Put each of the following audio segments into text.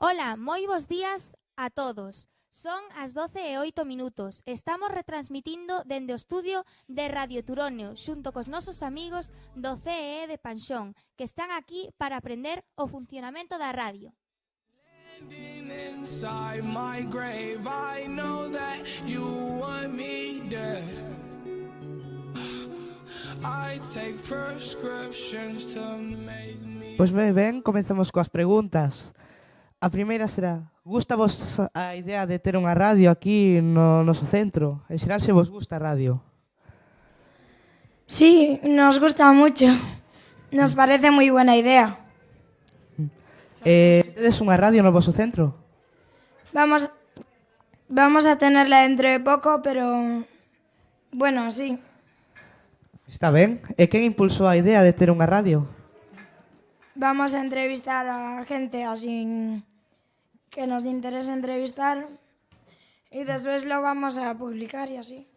Ola, moi bos días a todos. Son as 12:08. Estamos retransmitindo dende o estudio de Radio Turonio xunto cos nosos amigos do CEE de Panxón, que están aquí para aprender o funcionamento da radio. Inside my grave, I know that you want me dead. I take prescriptions to make me. Pois ben, comezamos coas preguntas. A primeira será: gústavos a idea de ter unha radio aquí no noso centro? En xeral, se vos gusta a radio? Sí, nos gusta mucho. Nos parece muy buena idea. Tedes unha radio no voso centro? Vamos a tenerla dentro de poco, pero bueno, sí. Está ben. E quen impulsou a idea de ter unha radio? Vamos a entrevistar a gente así que nos interesa entrevistar y después lo vamos a publicar y así.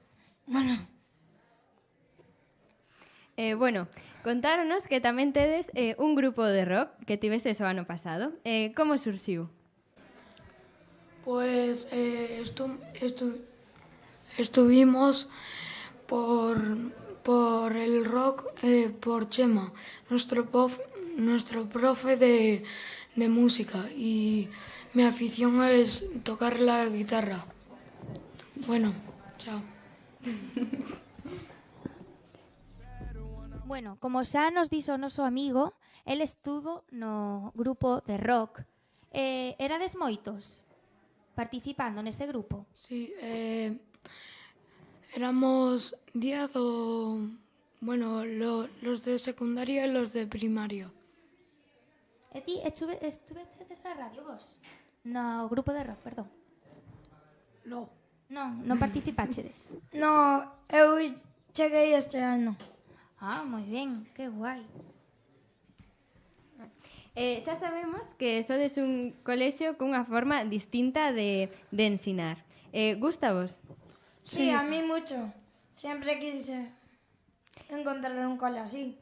Bueno, contáronos que tamén tedes un grupo de rock que tivestes o ano pasado. Como surxiu? Pues estuvimos por el rock por Chema, nuestro profe de música, y mi afición es tocar la guitarra. Bueno, chao. Bueno, como xa nos dixo o noso amigo, el estuvo no grupo de rock. Erades moitos participando nese grupo? Sí, éramos 10 los de secundaria e los de primaria. E ti estuveches a radio vos? No grupo de rock, perdón. No. Non participachedes. No, eu cheguei este ano. Ah, moi ben, que guai. Xa sabemos que sodes un colexio cunha forma distinta de ensinar. Gústavos? Sí, a mí mucho. Siempre quise encontrar un cole así.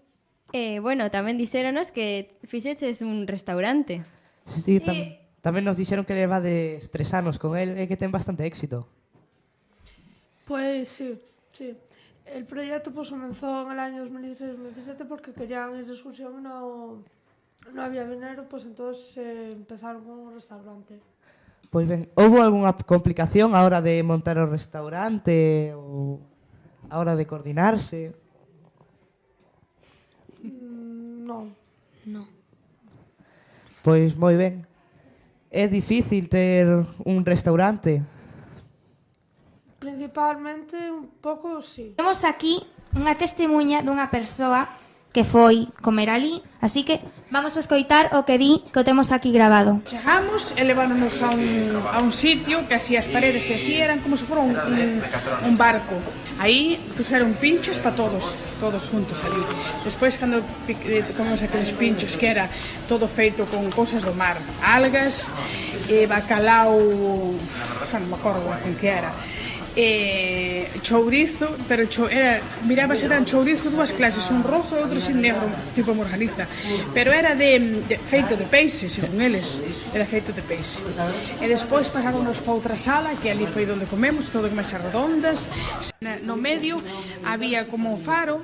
Bueno, tamén dixéronos que fixeches un restaurante. Sí. Sí. Tamén nos dixeron que levades 3 anos con el e que ten bastante éxito. Pues sí. El proyecto comenzó en el año 2016-2017 porque querían ir de excursión y no había dinero, pues entonces empezaron con un restaurante. Pois ben, houve algunha complicación a hora de montar o restaurante ou a hora de coordinarse? No. Pois moi ben. É difícil ter un restaurante? Principalmente un pouco, sí. Temos aquí unha testemunha dunha persoa que foi comer ali, así que vamos a escoitar o que di, que o temos aquí grabado. Chegamos e leváronos a un sitio que así as paredes e así eran como se fora un barco. Aí puseron pinchos para todos juntos ali. Despois, cando comemos aqueles pinchos que era todo feito con cousas do mar, algas, bacalao, non me acordo con que era, chourizo, pero mirabas, eran chourizo dúas clases, un rojo e outro sin negro, tipo morganiza, pero era feito de peixe, según eles, era feito de peixe. E despois pasáronos para outra sala, que ali foi onde comemos, todo en mesas redondas. No medio había como un faro,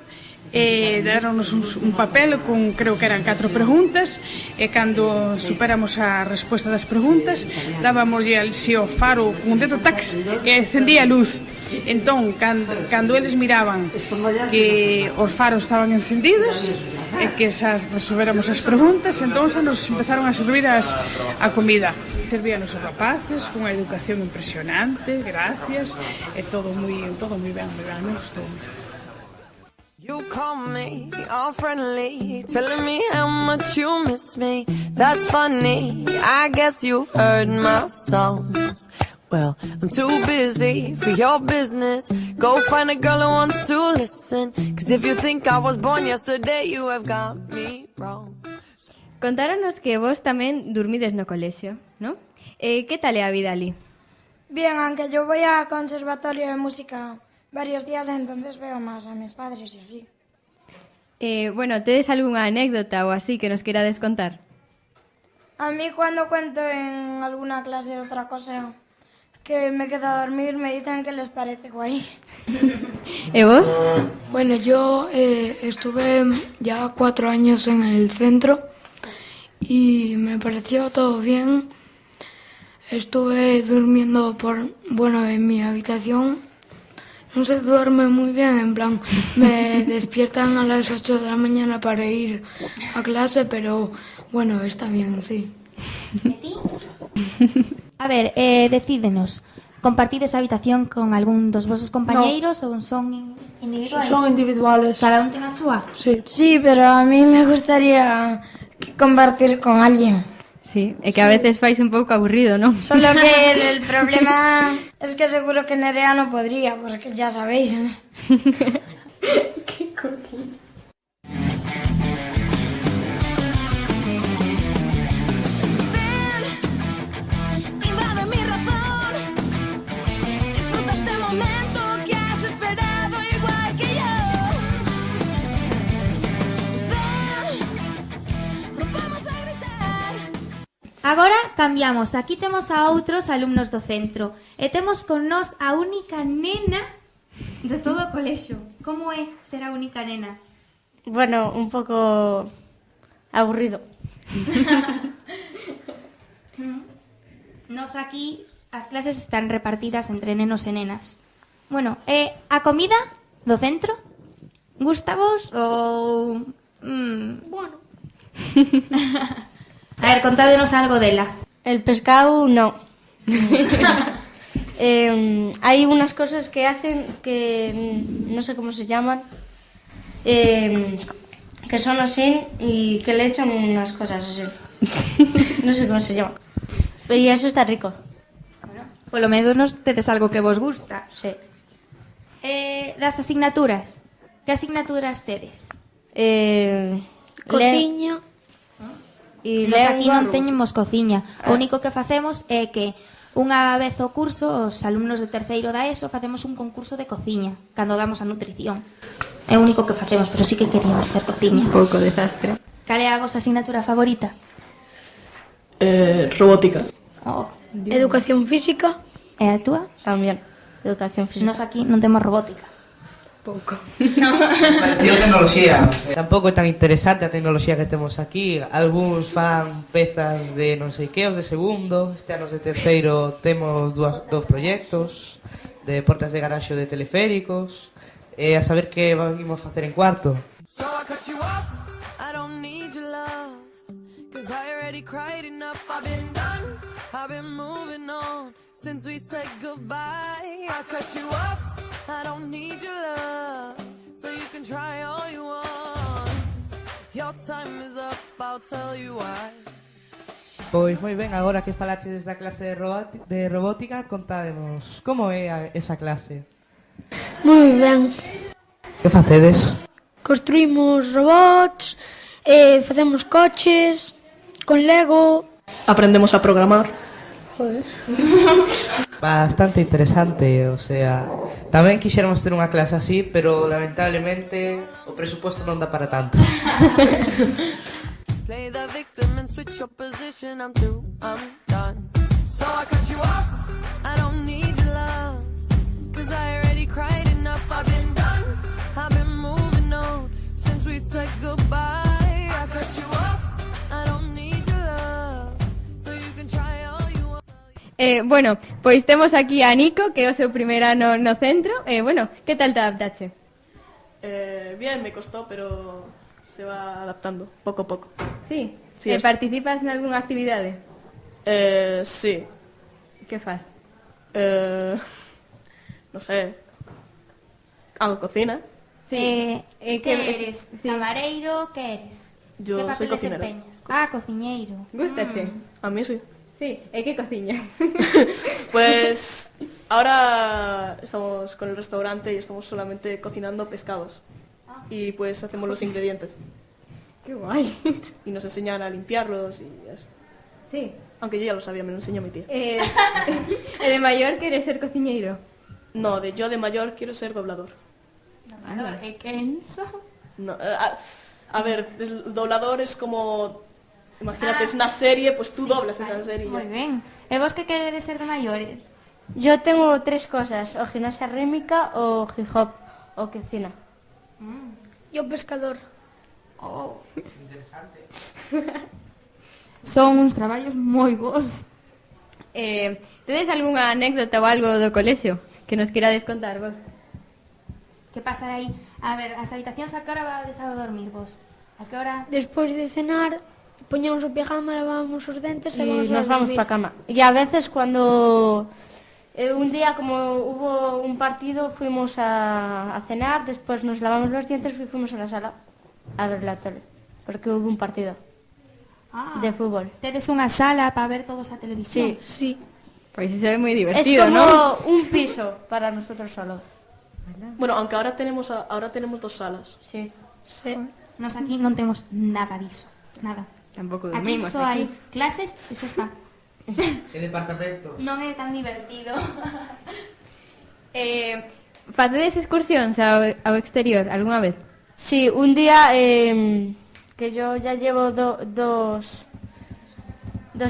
daronos un papel con, creo que eran 4 preguntas, e cando superamos a resposta das preguntas dábamoslle al o faro con un dedo tax e encendía a luz. Entón, cando eles miraban que os faros estaban encendidos e que resolvéramos as preguntas, entón xa nos empezaron a servir a comida. Servían os rapaces con unha educación impresionante, gracias, e todo moi ben, me gustou. You call me all friendly, telling me how much you miss me. That's funny, I guess you've heard my songs. Well, I'm too busy for your business. Go find a girl who wants to listen. Cause if you think I was born yesterday, you have got me wrong. Contáronos que vos tamén durmides no colexio, ¿no? Que tal é a vida ali? Bien, aunque yo voy a conservatorio de música varios días, entonces veo más a mis padres y así. Bueno, tedes algunha anécdota ou así que nos querades contar? A mí cuando cuento en alguna clase otra cosa que me queda a dormir, me dicen que les parece guay. ¿Y vos? Bueno, yo estuve ya 4 años en el centro y me pareció todo bien. Estuve durmiendo en mi habitación. No se duerme muy bien, en plan, me despiertan a las 8 de la mañana para ir a clase, pero bueno, está bien, sí. A ver, decídenos, compartides habitación con algún dos vosos compañeiros ou son individuales? Son individuales. Cada un ten a súa? Sí. Sí, pero a mí me gustaría compartir con alguien. Sí, é que a veces fais un pouco aburrido, non? Solo que el problema es que seguro que Nerea no podría, porque ya sabéis. Invade mi razón. Disfruta este momento que has esperado igual que yo. Ven, vamos a gritar. Agora cambiamos, aquí temos a outros alumnos do centro e temos con nós a única nena de todo o colexio. Como é ser a única nena? Bueno, un poco aburrido. Nos aquí as clases están repartidas entre nenos e nenas. Bueno, a comida do centro? Gustavos ou... Bueno. A ver, contádenos algo dela. El pescado no. Hay unas cosas que hacen que no sé cómo se llaman, que son así y que le echan unas cosas así. No sé cómo se llama. Y eso está rico. Polo menos tedes algo que vos gusta. Sí. Das asignaturas. Que asignaturas tedes? Cociña. E Nos aquí non lengua. teñemos cociña. O único que facemos é que unha vez o curso, os alumnos de terceiro da ESO, facemos un concurso de cociña cando damos a nutrición. É o único que facemos, pero sí que queríamos ter cociña. Un pouco desastre. Cal é a vosa asignatura favorita? Robótica. Oh. Educación física. E a túa? También. Educación física. Nos aquí non temos robótica. Pouco. Parecía tecnoloxía. Tampouco é tan interesante a tecnoloxía que temos aquí. Algúns fan pezas de non sei que, os de segundo. Este ano de terceiro temos dous proxectos de portas de garaxe de teleféricos. E a saber que vamos facer en cuarto. So I cut you off. I don't need your love. Cause I already cried enough. I've been done. I've been moving on. Since we said goodbye. I cut you off. I don't need your love. So you can try all you want. Your time is up. I'll tell you why. Pois moi ben, agora que falache da clase de robótica, contádemos como é esa clase. Moi ben. Que facedes? Construímos robots, facemos coches, con Lego. Aprendemos a programar. Bastante interesante, o sea, tamén quixéramos ter unha clase así, pero lamentablemente o presuposto non dá para tanto. Play the victim and switch your position. I'm through, I'm done. So I cut you off. I don't need your love. Cause I already cried enough. I've been done. I've been moving on. Since we said goodbye. I cut you off. I don't need your love. So you can try all you want. Bueno, pois temos aquí a Nico, que é o seu primer ano no centro. Bueno, que tal te adaptache? Bien, me costó, pero se va adaptando, poco a poco. Sí? Sí, es- Participas en algunha actividade? Sí. Que faz? No sé. Hago cocina. Sí. Que eres? Sí. Camareiro, que eres? Yo que soy papeles cocinero. empeñas? Ah, cociñeiro. Gustache? A mí sí. Sí, e que cociñas? Pues ahora estamos con el restaurante y estamos solamente cocinando pescados. Y pues hacemos los ingredientes. Que guai. Y nos enseñan a limpiarlos y eso. Sí. Aunque yo ya lo sabía, me lo enseñó mi tía. E de maior queres ser cociñeiro? No, yo de mayor quiero ser doblador. E que é iso? No, a ver, el doblador es como Imagínate, es una serie, pues tú doblas esa serie. Moi ben. E vos que queredes ser de maiores? Yo tengo 3 cosas, o gimnasia rítmica, o hip hop, o cocina. Yo pescador. Oh. Interesante. Son uns traballos moi bons. Tedes algunha anécdota ou algo do colexio que nos querades contar vos? Que pasa aí? A ver, as habitacións a que hora vades a dormir vos? A que hora? Despois de cenar, poñemos o pijama, lavábamos os dentes Y e nos vamos para cama. Y a veces cuando un día como hubo un partido fuimos a cenar, después nos lavamos los dientes y fuimos a la sala a ver la tele, porque hubo un partido de fútbol. Tedes unha sala para ver todos a televisión? Sí. Pois iso é moi Es divertido, como ¿no? un piso para nosotros solo. Bueno, aunque ahora tenemos 2 salas. Sí. Nos aquí non temos nada diso. Nada. Tampouco Aquí dormimos só hai clases e xa está. El departamento. Non é tan divertido. Facedes excursións ao exterior algunha vez? Sí, un día que yo ya llevo 2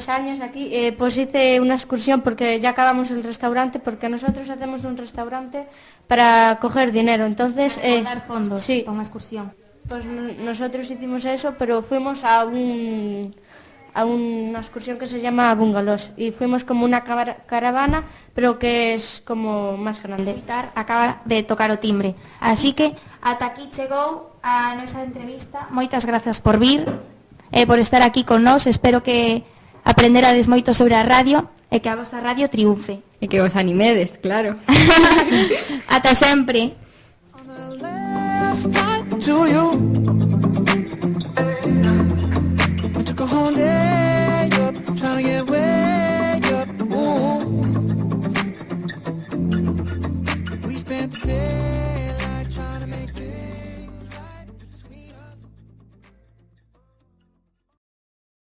años aquí, pues hice una excursión porque ya acabamos el restaurante, porque nosotros hacemos un restaurante para coger dinero, entonces... Para dar fondos sí, para unha excursión. pues nosotros hicimos eso, pero fuimos a una excursión que se llama Bungalows y fuimos como una caravana, pero que es como más grande. Acaba de tocar o timbre. Así que ata aquí chegou a nosa entrevista. Moitas grazas por vir e por estar aquí con nós. Espero que aprenderades moito sobre a radio e que a vosa radio triunfe. E que vos animedes, claro. Ata sempre. To you